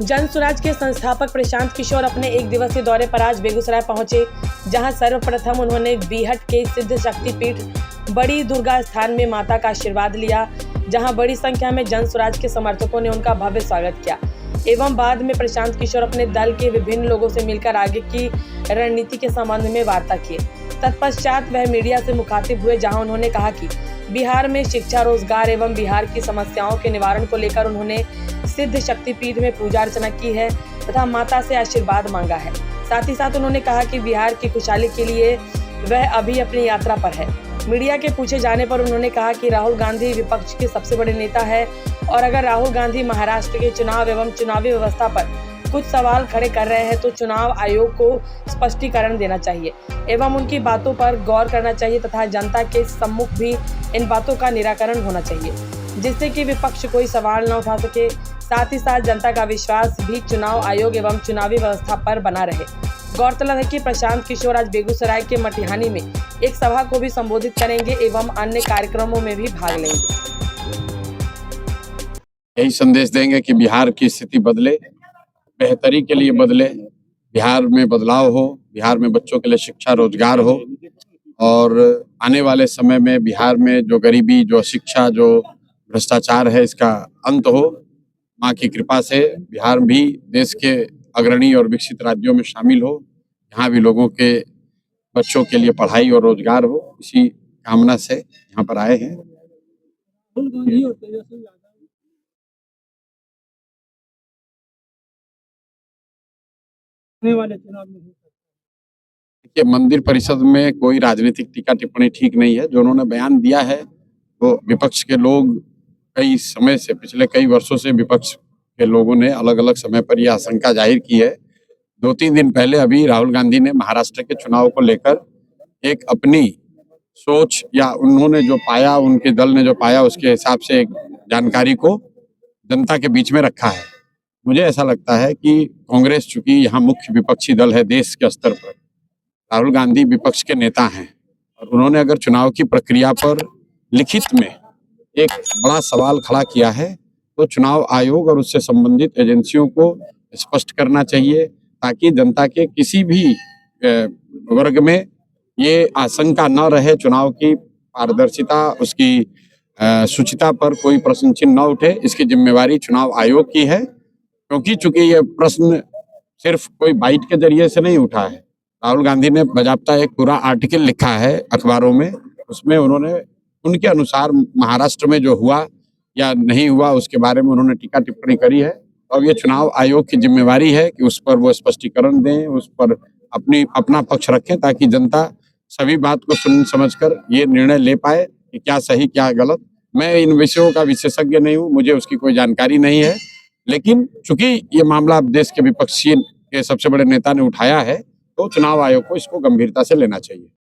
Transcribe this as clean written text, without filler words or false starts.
जन स्वराज के संस्थापक प्रशांत किशोर अपने एक दिवसीय दौरे पर आज बेगूसराय पहुंचे, जहां सर्वप्रथम उन्होंने बीहट के सिद्ध शक्तिपीठ बड़ी दुर्गा स्थान में माता का आशीर्वाद लिया, जहां बड़ी संख्या में जन स्वराज के समर्थकों ने उनका भव्य स्वागत किया एवं बाद में प्रशांत किशोर अपने दल के विभिन्न लोगों से मिलकर आगे की रणनीति के संबंध में वार्ता किए। तत्पश्चात वह मीडिया से मुखातिब हुए, जहां उन्होंने कहा कि बिहार में शिक्षा, रोजगार एवं बिहार की समस्याओं के निवारण को लेकर उन्होंने सिद्ध शक्तिपीठ में पूजा अर्चना की है तथा माता से आशीर्वाद मांगा है। साथ ही साथ उन्होंने कहा कि बिहार की खुशहाली के लिए वह अभी अपनी यात्रा पर है। मीडिया के पूछे जाने पर उन्होंने कहा कि राहुल गांधी विपक्ष के सबसे बड़े नेता है और अगर राहुल गांधी महाराष्ट्र के चुनाव एवं चुनावी व्यवस्था पर कुछ सवाल खड़े कर रहे हैं तो चुनाव आयोग को स्पष्टीकरण देना चाहिए एवं उनकी बातों पर गौर करना चाहिए तथा जनता के सम्मुख भी इन बातों का निराकरण होना चाहिए, जिससे कि विपक्ष कोई सवाल न उठा सके। साथ ही साथ जनता का विश्वास भी चुनाव आयोग एवं चुनावी व्यवस्था पर बना रहे। गौरतलब है कि प्रशांत किशोर आज बेगूसराय के मटिहानी में एक सभा को भी संबोधित करेंगे एवं अन्य कार्यक्रमों में भी भाग लेंगे। यही संदेश देंगे कि बिहार की स्थिति बदले, बेहतरी के लिए बदले, बिहार में बदलाव हो, बिहार में बच्चों के लिए शिक्षा, रोजगार हो और आने वाले समय में बिहार में जो गरीबी, जो शिक्षा, जो भ्रष्टाचार है, इसका अंत हो। माँ की कृपा से बिहार भी देश के अग्रणी और विकसित राज्यों में शामिल हो, यहाँ भी लोगों के बच्चों के लिए पढ़ाई और रोजगार हो, इसी कामना से यहाँ पर आए हैं। देखिए, मंदिर परिषद में कोई राजनीतिक टीका टिप्पणी ठीक नहीं है। जो उन्होंने बयान दिया है वो विपक्ष के लोग कई समय से, पिछले कई वर्षों से विपक्ष के लोगों ने अलग अलग समय पर यह आशंका जाहिर की है। 2-3 दिन पहले अभी राहुल गांधी ने महाराष्ट्र के चुनाव को लेकर एक अपनी सोच या उन्होंने जो पाया, उनके दल ने जो पाया, उसके हिसाब से एक जानकारी को जनता के बीच में रखा है। मुझे ऐसा लगता है कि कांग्रेस चूंकि यहाँ मुख्य विपक्षी दल है देश के स्तर पर, राहुल गांधी विपक्ष के नेता हैं और उन्होंने अगर चुनाव की प्रक्रिया पर लिखित में एक बड़ा सवाल खड़ा किया है तो चुनाव आयोग और उससे संबंधित एजेंसियों को स्पष्ट करना चाहिए, ताकि जनता के किसी भी वर्ग में ये आशंका न रहे, चुनाव की पारदर्शिता, उसकी शुचिता पर कोई प्रश्न चिन्ह न उठे। इसकी जिम्मेवारी चुनाव आयोग की है, क्योंकि चूंकि ये प्रश्न सिर्फ कोई बाइट के जरिए से नहीं उठा है। राहुल गांधी ने बाकायदा एक पूरा आर्टिकल लिखा है अखबारों में, उसमें उन्होंने उनके अनुसार महाराष्ट्र में जो हुआ या नहीं हुआ उसके बारे में उन्होंने टीका टिप्पणी करी है। और ये चुनाव आयोग की जिम्मेवारी है कि उस पर वो स्पष्टीकरण दें, उस पर अपना पक्ष रखें, ताकि जनता सभी बात को सुन समझकर ये निर्णय ले पाए कि क्या सही क्या गलत। मैं इन विषयों का विशेषज्ञ नहीं हूँ, मुझे उसकी कोई जानकारी नहीं है, लेकिन चूंकि ये मामला देश के विपक्षी के सबसे बड़े नेता ने उठाया है तो चुनाव आयोग को इसको गंभीरता से लेना चाहिए।